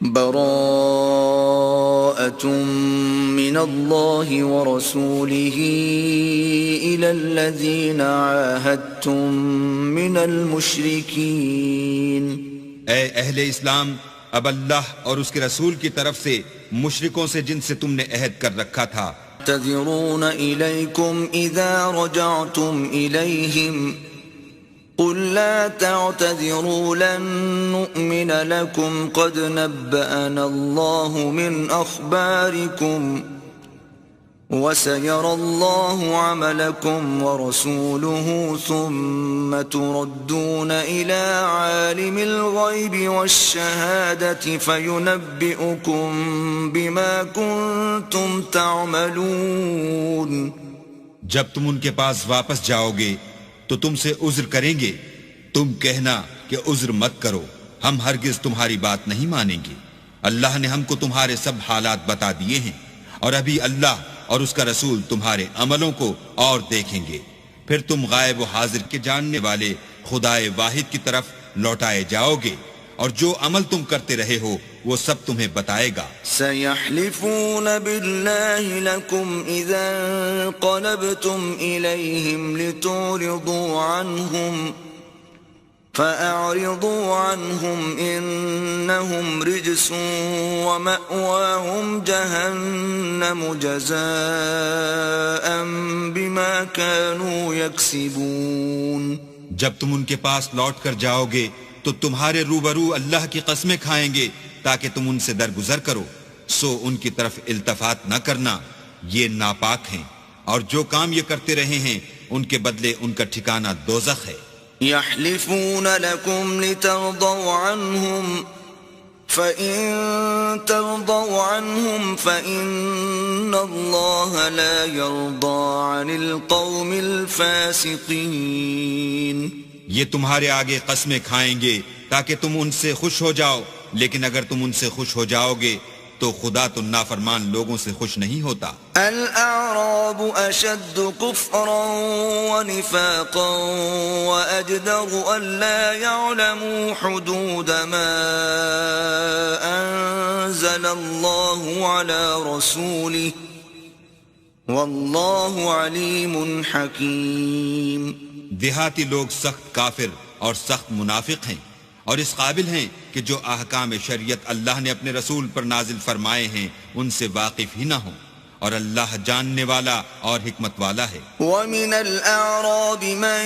براءة من الله ورسوله إلى الذين عاهدتم من المشركين. اے اہل اسلام، اب اللہ اور اس کے رسول کی طرف سے مشرکوں سے جن سے تم نے عہد کر رکھا تھا. يعتذرون إليكم إذا رجعتم إليهم قل لا تعتذروا لن نؤمن لكم قد نبأنا الله من أخباركم وسيرى الله عملكم ورسوله ثم تردون إلى عالم الغيب والشهادة فينبئكم بما كنتم تعملون. جب تم ان کے پاس واپس جاؤ گے تو تم سے عذر کریں گے. تم کہنا کہ عذر مت کرو، ہم ہرگز تمہاری بات نہیں مانیں گے. اللہ نے ہم کو تمہارے سب حالات بتا دیے ہیں، اور ابھی اللہ اور اس کا رسول تمہارے عملوں کو اور دیکھیں گے. پھر تم غائب و حاضر کے جاننے والے خدائے واحد کی طرف لوٹائے جاؤ گے، اور جو عمل تم کرتے رہے ہو وہ سب تمہیں بتائے گا. سيحلفون بالله لكم إذا انقلبتم إليهم لتعرضوا عنهم فأعرضوا عنهم إنهم رجس ومأواهم جهنم جزاء بما كانوا يكسبون. جب تم ان کے پاس لوٹ کر جاؤ گے تو تمہارے روبرو اللہ کی قسمیں کھائیں گے تاکہ تم ان سے درگزر کرو، سو ان کی طرف التفات نہ کرنا، یہ ناپاک ہیں، اور جو کام یہ کرتے رہے ہیں ان کے بدلے ان کا ٹھکانہ دوزخ ہے. يحلفون لكم لترضوا عنهم فإن ترضوا عنهم فإن الله لا يرضى عن القوم الفاسقين. یہ تمہارے آگے قسمیں کھائیں گے تاکہ تم ان سے خوش ہو جاؤ، لیکن اگر تم ان سے خوش ہو جاؤ گے تو خدا تو نافرمان لوگوں سے خوش نہیں ہوتا. الأعراب أشد كفرا ونفاقا وأجدر ألا يعلموا حدود ما أنزل الله على رسوله والله عليم حكيم. دیہاتی لوگ سخت کافر اور سخت منافق ہیں، اور اس قابل ہیں کہ جو احکام شریعت اللہ نے اپنے رسول پر نازل فرمائے ہیں ان سے واقف ہی نہ ہوں، اور اللہ جاننے والا اور حکمت والا ہے. وَمِنَ الْأَعْرَابِ مَن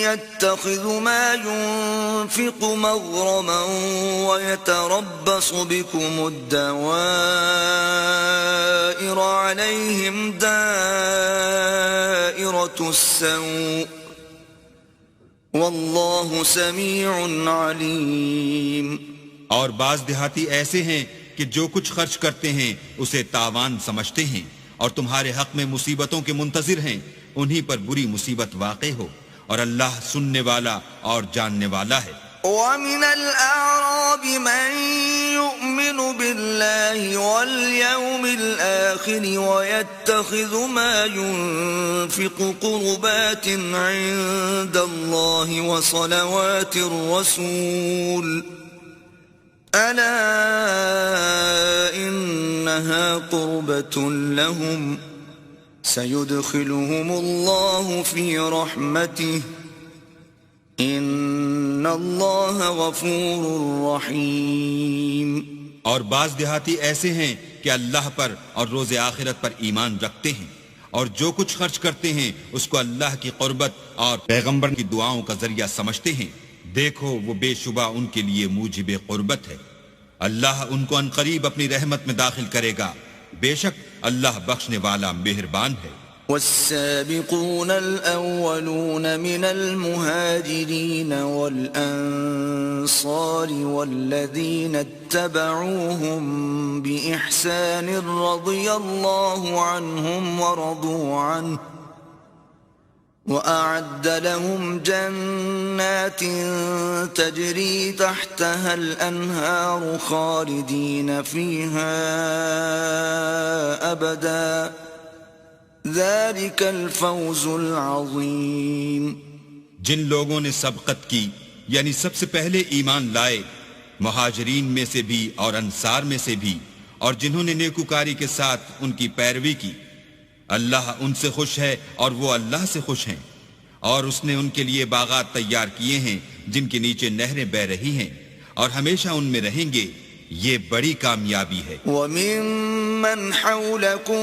يَتَّخِذُ مَا يُنفِقُ مَغْرَمًا وَيَتَرَبَّصُ بِكُمُ الدَّوَائِرَ عَلَيْهِمْ دَائِرَةُ السَّوْءِ واللہ سمیع علیم. اور بعض دیہاتی ایسے ہیں کہ جو کچھ خرچ کرتے ہیں اسے تاوان سمجھتے ہیں، اور تمہارے حق میں مصیبتوں کے منتظر ہیں، انہی پر بری مصیبت واقع ہو، اور اللہ سننے والا اور جاننے والا ہے. وَمِنَ الْأَعْرَابِ مَن يُؤْمِنُ بِاللَّهِ وَالْيَوْمِ الْآخِرِ وَيَتَّخِذُ مَا يُنفِقُ قُرُبَاتٍ عِندَ اللَّهِ وَصَلَوَاتِ الرَّسُولِ أَلَا إِنَّهَا قُرْبَةٌ لَهُمْ سَيُدْخِلُهُمُ اللَّهُ فِي رَحْمَتِهِ ان اللہ غفور رحیم. اور بعض دیہاتی ایسے ہیں کہ اللہ پر اور روز آخرت پر ایمان رکھتے ہیں، اور جو کچھ خرچ کرتے ہیں اس کو اللہ کی قربت اور پیغمبر کی دعاؤں کا ذریعہ سمجھتے ہیں. دیکھو وہ بے شبہ ان کے لیے موجب قربت ہے. اللہ ان کو عنقریب اپنی رحمت میں داخل کرے گا، بے شک اللہ بخشنے والا مہربان ہے. والسابقون الأولون من المهاجرين والأنصار والذين اتبعوهم بإحسان رضي الله عنهم ورضوا عنه وأعد لهم جنات تجري تحتها الأنهار خالدين فيها أبدا ذلك الفوز العظیم. جن لوگوں نے سبقت کی یعنی سب سے پہلے ایمان لائے مہاجرین میں سے بھی اور انصار میں سے بھی، اور جنہوں نے نیکوکاری کے ساتھ ان کی پیروی کی، اللہ ان سے خوش ہے اور وہ اللہ سے خوش ہیں، اور اس نے ان کے لیے باغات تیار کیے ہیں جن کے نیچے نہریں بہ رہی ہیں، اور ہمیشہ ان میں رہیں گے، یہ بڑی کامیابی ہے۔ وَمِمَّنْ حَوْلَكُمْ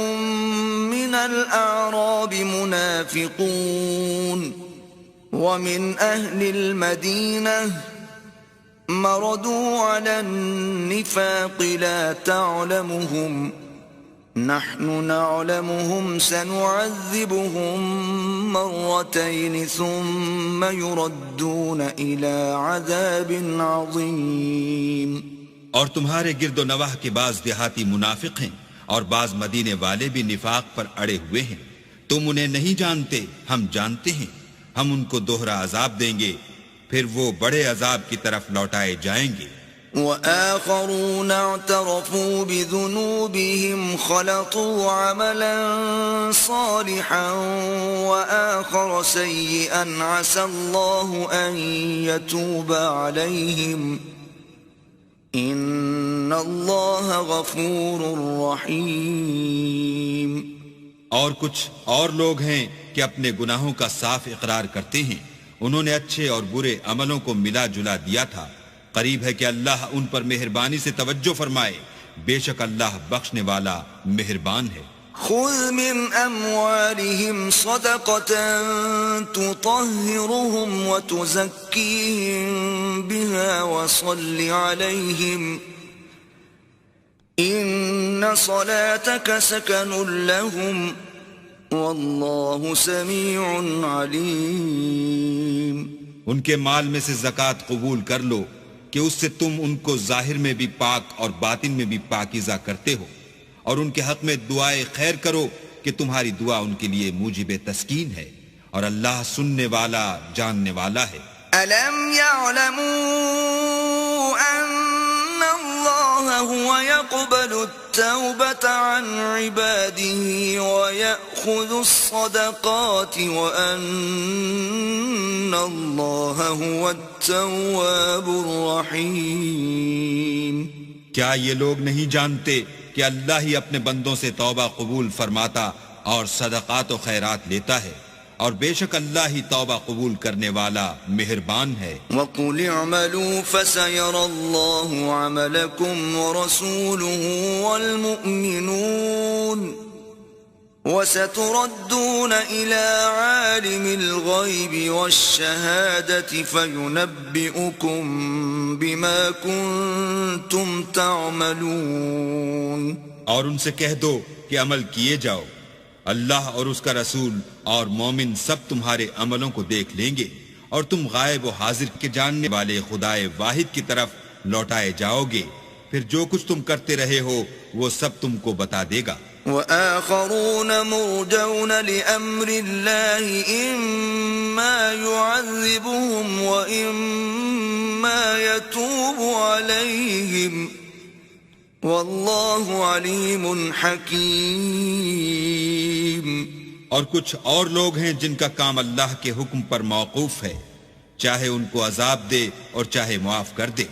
مِنَ الْأَعْرَابِ مُنَافِقُونَ وَمِنْ أَهْلِ الْمَدِينَةِ مَرَدُوا عَلَى النِّفَاقِ لَا تَعْلَمُهُمْ نَحْنُ نَعْلَمُهُمْ سَنُعَذِّبُهُمْ مَرَّتَيْنِ ثُمَّ يُرَدُّونَ إِلَى عَذَابٍ عَظِيمٍ۔ اور تمہارے گرد و نواح کے بعض دیہاتی منافق ہیں اور بعض مدینے والے بھی نفاق پر اڑے ہوئے ہیں، تم انہیں نہیں جانتے، ہم جانتے ہیں، ہم ان کو دوہرا عذاب دیں گے، پھر وہ بڑے عذاب کی طرف لوٹائے جائیں گے۔ وآخرون اعترفوا بذنوبهم خلطوا عملا صالحا وآخر سيئا عسى الله أن يتوب عليهم إن الله غفور رحيم۔ اور کچھ اور لوگ ہیں کہ اپنے گناہوں کا صاف اقرار کرتے ہیں، انہوں نے اچھے اور برے عملوں کو ملا جلا دیا تھا، قریب ہے کہ اللہ ان پر مہربانی سے توجہ فرمائے، بے شک اللہ بخشنے والا مہربان ہے۔ خذ من اموالهم صدقة تطهرهم وتزكيهم بها وصل عليهم ان صلاتك سكن لهم والله سميع عليم۔ ان کے مال میں سے زکوٰۃ قبول کر لو کہ اس سے تم ان کو ظاہر میں بھی پاک اور باطن میں بھی پاکیزہ کرتے ہو، اور ان کے حق میں دعائے خیر کرو کہ تمہاری دعا ان کے لیے موجب تسکین ہے، اور اللہ سننے والا جاننے والا ہے۔ أَلَمْ يَعْلَمُوا أَنَّ اللَّهَ هُوَ يَقْبَلُ التَّوْبَةَ عَنْ عِبَادِهِ وَيَأْخُذُ الصَّدَقَاتِ وَأَنَّ اللَّهَ هُوَ التَّوَّابُ الرَّحِيمُ۔ کیا یہ لوگ نہیں جانتے کہ اللہ ہی اپنے بندوں سے توبہ قبول فرماتا اور صدقات و خیرات لیتا ہے، اور بے شک اللہ ہی توبہ قبول کرنے والا مہربان ہے۔ وَقُلِ اعْمَلُوا فَسَيَرَى اللَّهُ عَمَلَكُمْ وَرَسُولُهُ وَالْمُؤْمِنُونَ وَسَتُرَدُّونَ إِلَى عَالِمِ الْغَيْبِ وَالشَّهَادَةِ فَيُنَبِّئُكُم بِمَا كُنتُمْ تَعْمَلُونَ۔ اور ان سے کہہ دو کہ عمل کیے جاؤ، اللہ اور اس کا رسول اور مومن سب تمہارے عملوں کو دیکھ لیں گے، اور تم غائب و حاضر کے جاننے والے خدائے واحد کی طرف لوٹائے جاؤ گے، پھر جو کچھ تم کرتے رہے ہو وہ سب تم کو بتا دے گا۔ وآخرون مرجون لأمر الله إما يعذبهم وإما يتوب عليهم والله عليم حكيم۔ اور کچھ اور لوگ ہیں جن کا کام اللہ کے حکم پر موقوف ہے، چاہے ان کو عذاب دے اور چاہے معاف کر دے،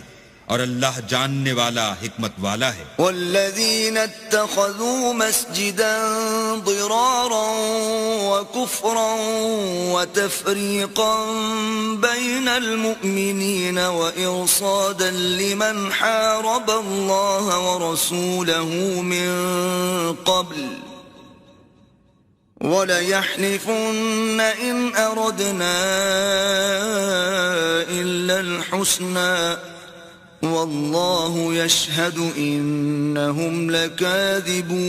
اور اللہ جاننے والا حکمت والا ہے۔ والذین اتخذوا مسجدا ضرارا وكفرا وتفریقا بین المؤمنین وإرصادا لمن حارب اللہ ورسوله من قبل وَلَيَحْلِفُنَّ إِنْ أَرَدْنَا إِلَّا الْحُسْنَى وَاللَّهُ يَشْهَدُ إِنَّهُمْ لَكَاذِبُونَ۔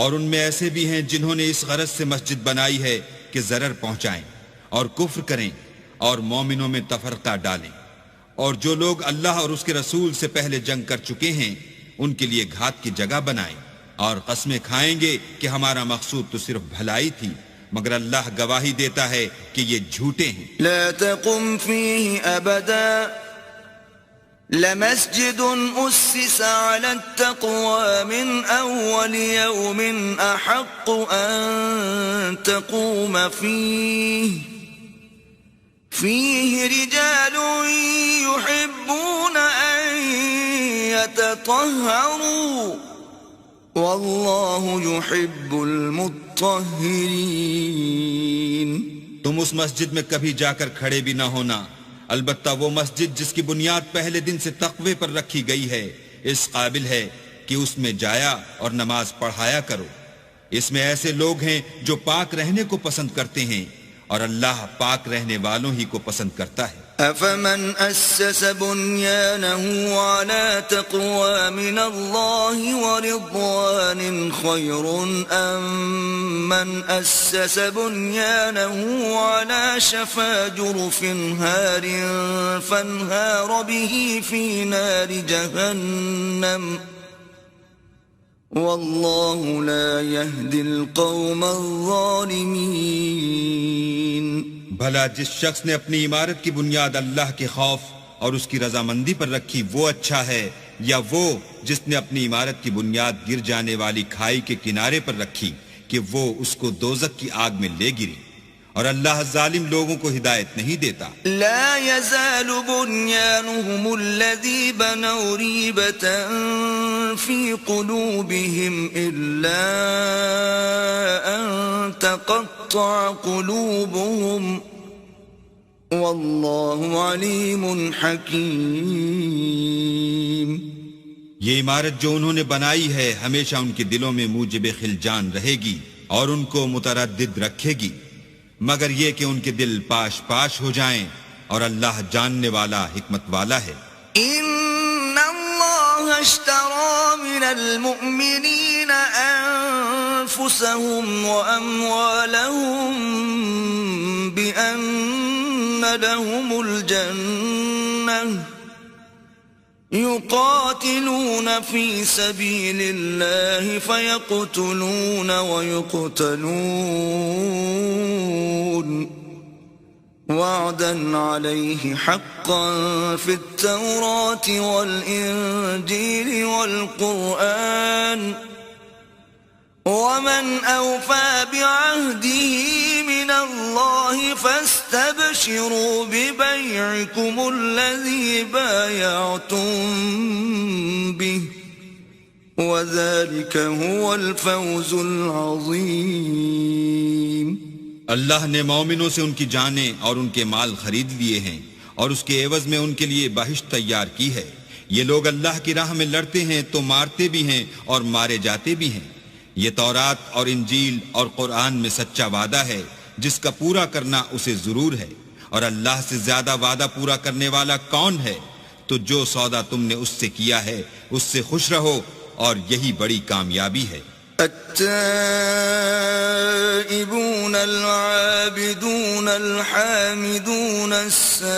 اور ان میں ایسے بھی ہیں جنہوں نے اس غرض سے مسجد بنائی ہے کہ ضرر پہنچائیں اور کفر کریں اور مومنوں میں تفرقہ ڈالیں، اور جو لوگ اللہ اور اس کے رسول سے پہلے جنگ کر چکے ہیں ان کے لیے گھات کی جگہ بنائیں، اور قسمیں کھائیں گے کہ ہمارا مقصود تو صرف بھلائی تھی، مگر اللہ گواہی دیتا ہے کہ یہ جھوٹے ہیں۔ لا تقم فيه أبدا لمسجد أسس على التقوى من أول يوم أحق أن تقوم فيه فيه رجال يحبون أن يتطهروا والله يحب المطهرين. تم اس مسجد میں کبھی جا کر کھڑے بھی نہ ہونا، البتہ وہ مسجد جس کی بنیاد پہلے دن سے تقوی پر رکھی گئی ہے اس قابل ہے کہ اس میں جایا اور نماز پڑھایا کرو. اس میں ایسے لوگ ہیں جو پاک رہنے کو پسند کرتے ہیں اور اللہ پاک رہنے والوں ہی کو پسند کرتا ہے. أفمن أسس بنيانه على تقوى من الله ورضوان خير أم من أسس بنيانه على شفا جرف هار فانهار به في نار جهنم والله لا يهدي القوم الظالمين. بھلا جس شخص نے اپنی عمارت کی بنیاد اللہ کے خوف اور اس کی رضامندی پر رکھی وہ اچھا ہے، یا وہ جس نے اپنی عمارت کی بنیاد گر جانے والی کھائی کے کنارے پر رکھی کہ وہ اس کو دوزخ کی آگ میں لے گری، اور اللہ ظالم لوگوں کو ہدایت نہیں دیتا. لا يزال بنيانهم الذي بنوا ريبة في قلوبهم إلا أن تقطع قلوبهم والله عليم حكيم. یہ عمارت جو انہوں نے بنائی ہے ہمیشہ ان کے دلوں میں موجب خلجان رہے گی اور ان کو متردد رکھے گی، مگر یہ کہ ان کے دل پاش پاش ہو جائیں، اور اللہ جاننے والا حکمت والا ہے. ان اللہ اشترى من المؤمنین انفسهم واموالهم بان لهم الجنة يقاتلون في سبيل الله فيقتلون ويقتلون وعدا عليه حقا في التوراة والإنجيل والقرآن ومن أوفى بعهده من الله فاستبشروا ببيعكم الذي بايعتم به وذلك هو الفوز العظيم. اللہ نے مومنوں سے ان کی جانیں اور ان کے مال خرید لیے ہیں اور اس کے عوض میں ان کے لیے بہشت تیار کی ہے. یہ لوگ اللہ کی راہ میں لڑتے ہیں تو مارتے بھی ہیں اور مارے جاتے بھی ہیں. یہ تورات اور انجیل اور قرآن میں سچا وعدہ ہے جس کا پورا کرنا اسے ضرور ہے، اور اللہ سے زیادہ وعدہ پورا کرنے والا کون ہے؟ تو جو سودا تم نے اس سے کیا ہے اس سے خوش رہو، اور یہی بڑی کامیابی ہے. التائبون العابدون الحامدون السائحون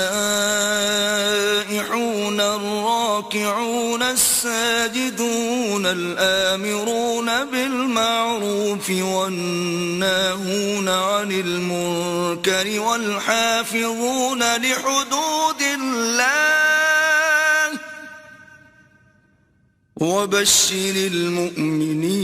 الراكعون الساجدون الآمرون بالمعروف والناهون عن المنكر والحافظون لحدود الله وبشر المؤمنین.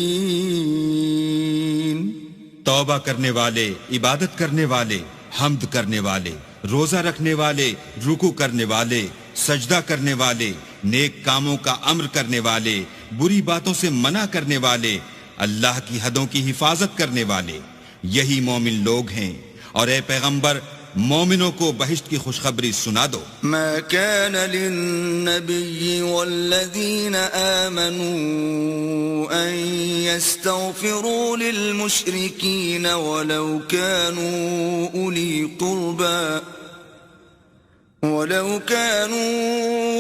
توبہ کرنے والے، عبادت کرنے والے، حمد کرنے والے، روزہ رکھنے والے، رکوع کرنے والے، سجدہ کرنے والے، نیک کاموں کا امر کرنے والے، بری باتوں سے منع کرنے والے، اللہ کی حدوں کی حفاظت کرنے والے، یہی مومن لوگ ہیں. اور اے پیغمبر مومنوں کو بہشت کی خوشخبری سنا دو. ما كان للنبي والذين آمنوا أن يستغفروا للمشركين ولو كانوا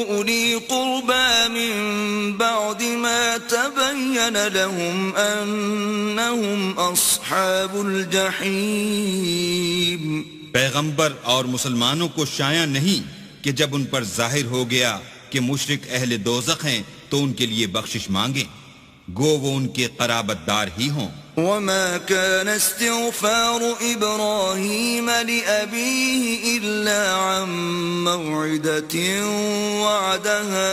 أولي قربى من بعد ما تبين لهم أنهم أصحاب الجحيم. پیغمبر اور مسلمانوں کو شایع نہیں کہ جب ان پر ظاہر ہو گیا کہ مشرک اہل دوزخ ہیں تو ان کے لیے بخشش مانگیں، گو وہ ان کے قرابت دار ہی ہوں. وما كان استغفار إبراهيم لأبيه إلا عن موعدة وعدها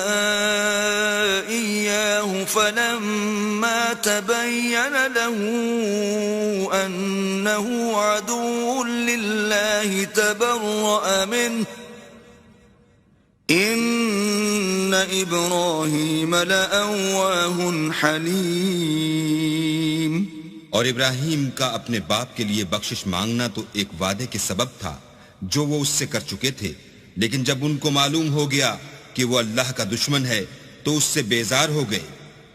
إياه فلما تبين له أنه عدو لله تبرأ منه إن إبراهيم لأواه حليم. اور ابراہیم کا اپنے باپ کے لیے بخشش مانگنا تو ایک وعدے کے سبب تھا جو وہ اس سے کر چکے تھے، لیکن جب ان کو معلوم ہو گیا کہ وہ اللہ کا دشمن ہے تو اس سے بیزار ہو گئے.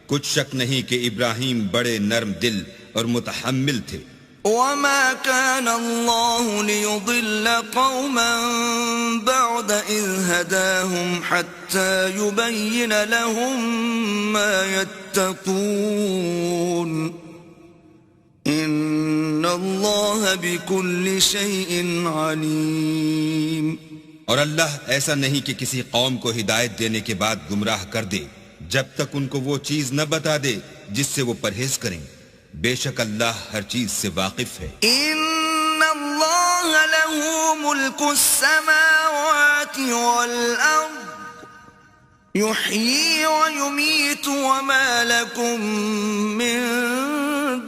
کچھ شک نہیں کہ ابراہیم بڑے نرم دل اور متحمل تھے. وما كان الله ليضل قوما بعد إذ هداهم حتى يبين لهم ما يتقون إن الله بكل شيء عليم. اور اللہ ایسا نہیں کہ کسی قوم کو ہدایت دینے کے بعد گمراہ کر دے جب تک ان کو وہ چیز نہ بتا دے جس سے وہ پرہیز کریں. بے شک اللہ ہر چیز سے واقف ہے. ان اللہ له ملک السماوات والارض يحيي ويميت وما لكم من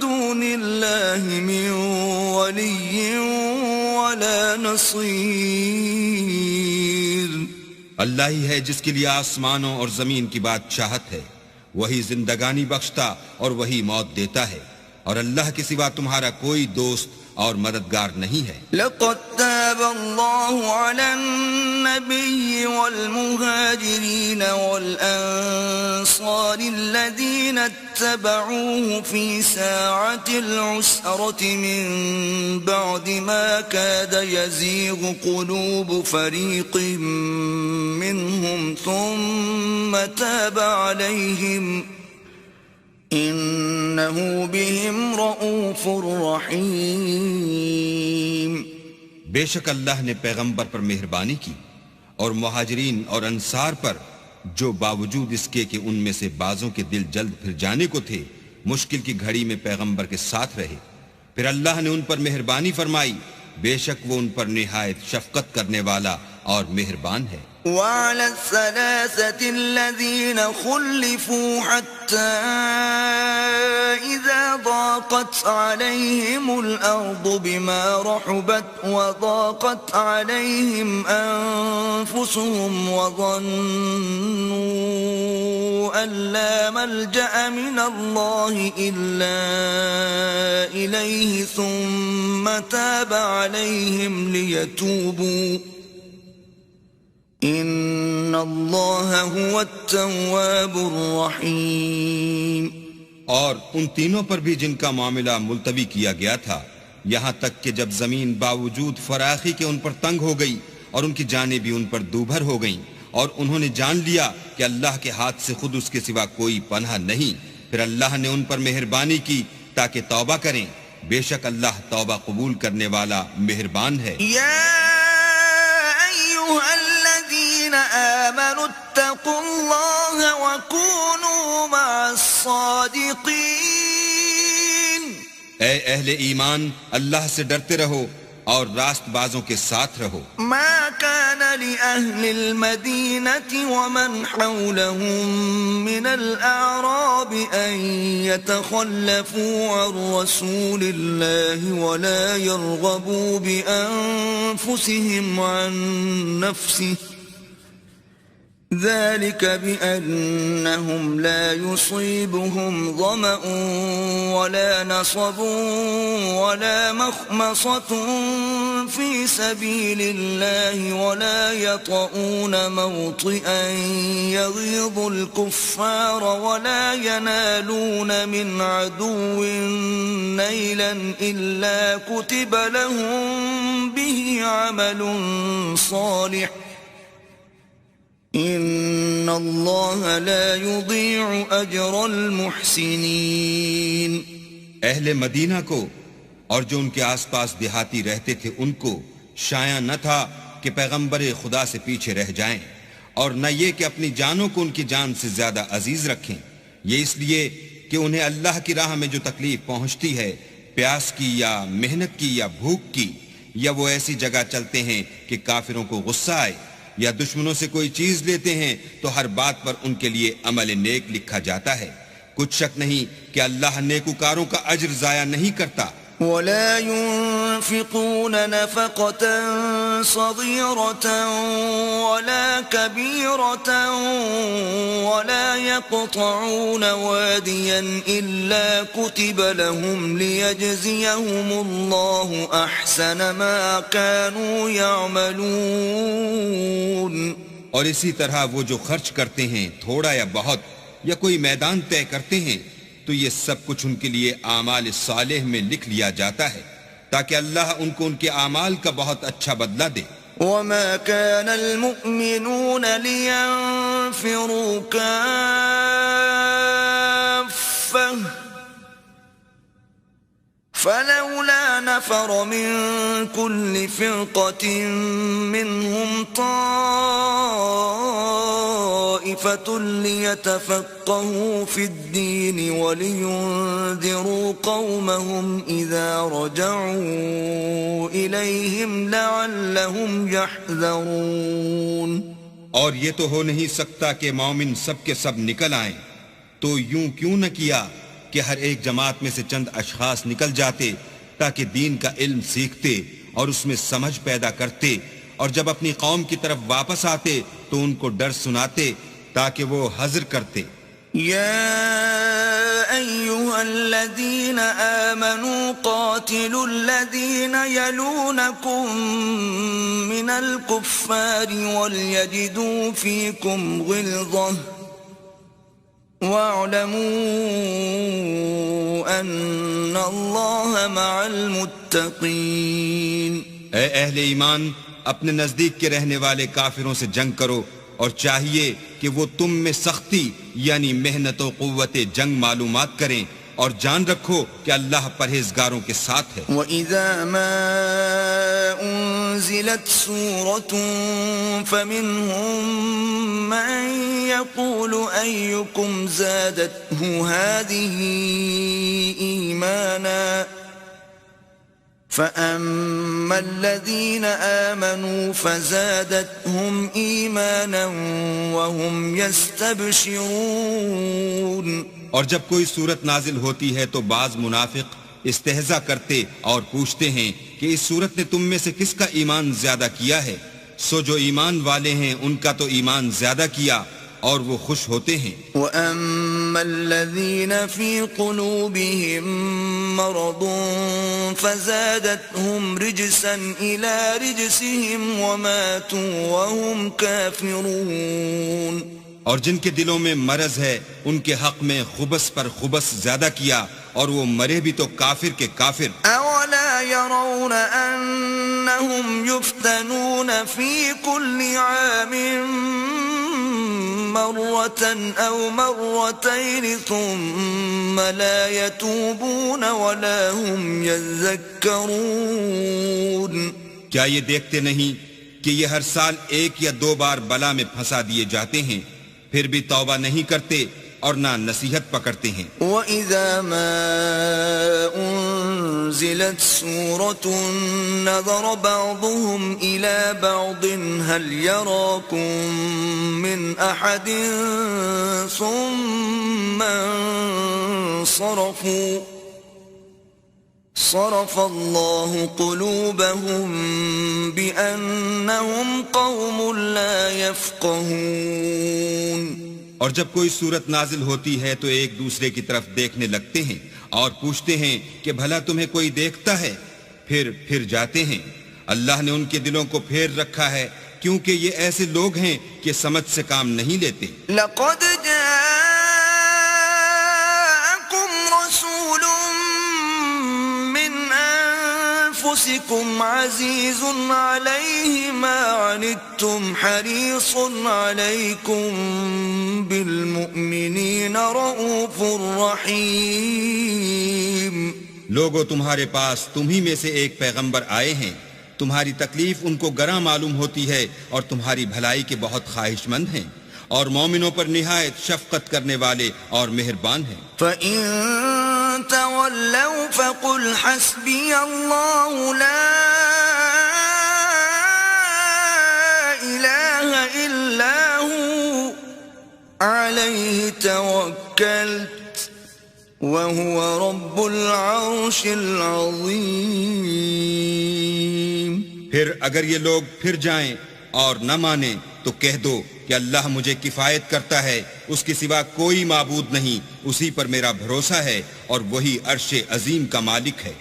دون الله من ولي ولا نصير. اللہ ہی ہے جس کے لیے آسمانوں اور زمین کی بادشاہت ہے، وہی زندگانی بخشتا اور وہی موت دیتا ہے، اور اللہ کے سوا تمہارا کوئی دوست اور مددگار نہیں ہے. لقد تاب الله على النبي والمهاجرين والأنصار الذين اتبعوه في ساعة العسرة من بعد ما كاد يزيغ قلوب فريق منهم ثم تاب عليهم إنه بهم رؤوف رحيم. بے شک اللہ نے پیغمبر پر مہربانی کی اور مہاجرین اور انصار پر جو باوجود اس کے کہ ان میں سے بعضوں کے دل جلد پھر جانے کو تھے مشکل کی گھڑی میں پیغمبر کے ساتھ رہے، پھر اللہ نے ان پر مہربانی فرمائی. بے شک وہ ان پر نہایت شفقت کرنے والا اور مہربان ہے. وعلى الثلاثة الذين خلفوا حتى إذا ضاقت عليهم الأرض بما رحبت وضاقت عليهم أنفسهم وظنوا أن لا ملجأ من الله إلا إليه ثم تاب عليهم ليتوبوا ان اللہ هو التواب الرحیم. اور ان تینوں پر بھی جن کا معاملہ ملتوی کیا گیا تھا، یہاں تک کہ جب زمین باوجود فراخی کے ان پر تنگ ہو گئی اور ان کی جانیں بھی ان پر دوبھر ہو گئیں اور انہوں نے جان لیا کہ اللہ کے ہاتھ سے خود اس کے سوا کوئی پناہ نہیں، پھر اللہ نے ان پر مہربانی کی تاکہ توبہ کریں. بے شک اللہ توبہ قبول کرنے والا مہربان ہے. آمنوا اتقوا الله وكونوا مع الصادقين. اے اہل ایمان اللہ سے ڈرتے رہو اور راست بازوں کے ساتھ رہو. ما كان لأهل المدينة ومن حولهم من الأعراب أن يتخلفوا عن رسول الله ولا يرغبوا بأنفسهم عن نفسه ذلك بأنهم لا يصيبهم ظمأ ولا نصب ولا مخمصة في سبيل الله ولا يطؤون موطئا يغيظ الكفار ولا ينالون من عدو نيلا إلا كتب لهم به عمل صالح ان اللہ لا یضیع اجر المحسنین. اہل مدینہ کو اور جو ان کے آس پاس دیہاتی رہتے تھے ان کو شایع نہ تھا کہ پیغمبر خدا سے پیچھے رہ جائیں، اور نہ یہ کہ اپنی جانوں کو ان کی جان سے زیادہ عزیز رکھیں. یہ اس لیے کہ انہیں اللہ کی راہ میں جو تکلیف پہنچتی ہے، پیاس کی یا محنت کی یا بھوک کی، یا وہ ایسی جگہ چلتے ہیں کہ کافروں کو غصہ آئے، یا دشمنوں سے کوئی چیز لیتے ہیں تو ہر بات پر ان کے لیے عمل نیک لکھا جاتا ہے. کچھ شک نہیں کہ اللہ نیکوکاروں کا اجر ضائع نہیں کرتا. ولا ينفقون نفقة صغيرة ولا كبيرة ولا يقطعون واديا إلا كتب لهم ليجزيهم الله أحسن ما كانوا يعملون. اور اسی طرح وہ جو خرچ کرتے ہیں تھوڑا یا بہت یا کوئی میدان طے کرتے ہیں تو یہ سب کچھ ان کے لیے اعمال صالح میں لکھ لیا جاتا ہے تاکہ اللہ ان کو ان کے اعمال کا بہت اچھا بدلہ دے. وما كان المؤمنون لينفروا كافة فلولا نفر من كل فرقة منهم طائفة ليتفقهوا في الدين ولينذروا قومهم إذا رجعوا إليهم لعلهم يحذرون. اور یہ تو ہو نہیں سکتا کہ مومن سب کے سب نکل آئیں، تو یوں کیوں نہ کیا کہ ہر ایک جماعت میں سے چند اشخاص نکل جاتے تاکہ دین کا علم سیکھتے اور اس میں سمجھ پیدا کرتے، اور جب اپنی قوم کی طرف واپس آتے تو ان کو ڈر سناتے تاکہ وہ حذر کرتے. يا أيها الذين آمنوا قاتلوا الذين يلونكم من الكفار وليجدوا فيكم غلظة واعلموا أن الله مع المتقين. اے اہل ایمان، اپنے نزدیک کے رہنے والے کافروں سے جنگ کرو، اور چاہیے کہ وہ تم میں سختی یعنی محنت و قوت جنگ معلومات کریں، اور جان رکھو کہ اللہ پرہیزگاروں کے ساتھ ہے. وَإِذَا مَا أُنزِلَتْ سُورَةٌ فَمِنْهُمْ مَنْ يَقُولُ أَيُّكُمْ زَادَتْهُ هَذِهِ إِيمَانًا فَأَمَّا الَّذِينَ آمَنُوا فَزَادَتْهُمْ إِيمَانًا وَهُمْ يَسْتَبْشِرُونَ. اور جب کوئی صورت نازل ہوتی ہے تو بعض منافق استہزاء کرتے اور پوچھتے ہیں کہ اس صورت نے تم میں سے کس کا ایمان زیادہ کیا ہے؟ سو جو ایمان والے ہیں ان کا تو ایمان زیادہ کیا اور وہ خوش ہوتے ہیں. وَأَمَّا الَّذِينَ فِي قُلُوبِهِم مَّرَضٌ فَزَادَتْهُمْ رِجْسًا إِلَى رِجْسِهِمْ وَمَاتُوا وَهُمْ كَافِرُونَ. اور جن کے دلوں میں مرض ہے ان کے حق میں خبث پر خبث زیادہ کیا اور وہ مرے بھی تو کافر کے کافر. أَوَلَا يَرَوْنَ أَنَّهُمْ يُفْتَنُونَ فِي كُلِّ عَامٍ مرة أو مرتين ثم لا يتوبون ولا هم يذكرون. کیا یہ دیکھتے نہیں کہ یہ ہر سال ایک یا دو بار بلا میں پھنسا دیے جاتے ہیں، پھر بھی توبہ نہیں کرتے اور نہ نصیحت پکڑتے ہیں. وَإِذَا مَا أُنزِلَتْ سُورَةٌ نَظَرَ بَعْضُهُمْ إِلَى بَعْضٍ هَلْ يَرَاكُمْ مِنْ أَحَدٍ ثُمَّ انصَرَفُوا صَرَفَ اللَّهُ قُلُوبَهُمْ بِأَنَّهُمْ قَوْمٌ لَا يَفْقَهُونَ. اور جب کوئی صورت نازل ہوتی ہے تو ایک دوسرے کی طرف دیکھنے لگتے ہیں اور پوچھتے ہیں کہ بھلا تمہیں کوئی دیکھتا ہے؟ پھر جاتے ہیں. اللہ نے ان کے دلوں کو پھیر رکھا ہے کیونکہ یہ ایسے لوگ ہیں کہ سمجھ سے کام نہیں لیتے. لَقَدْ جَاءَكُمْ رَسُولٌ مِّنْ أَنفُسِكُمْ عَزِيزٌ عَلَيْهِ مَا عَنِتُّمْ حَرِيصٌ عَلَيْكُمْ بِالْمُؤْمِنِينَ رَءُوفٌ رَحِيمٌ. لوگوں تمہارے پاس تمہی میں سے ایک پیغمبر آئے ہیں، تمہاری تکلیف ان کو گراں معلوم ہوتی ہے اور تمہاری بھلائی کے بہت خواہش مند ہیں، اور مومنوں پر نہایت شفقت کرنے والے اور مہربان ہیں. فَإِن تَوَلَّوْا فَقُلْ حَسْبِيَ اللَّهُ لَا إِلَٰهَ إِلَّا هُوَ عَلَيْهِ تَوَكَّلْتُ وهو رب العرش العظيم. پھر اگر یہ لوگ پھر جائیں اور نہ مانیں تو کہہ دو کہ اللہ مجھے کفایت کرتا ہے، اس کے سوا کوئی معبود نہیں، اسی پر میرا بھروسہ ہے اور وہی عرش عظیم کا مالک ہے.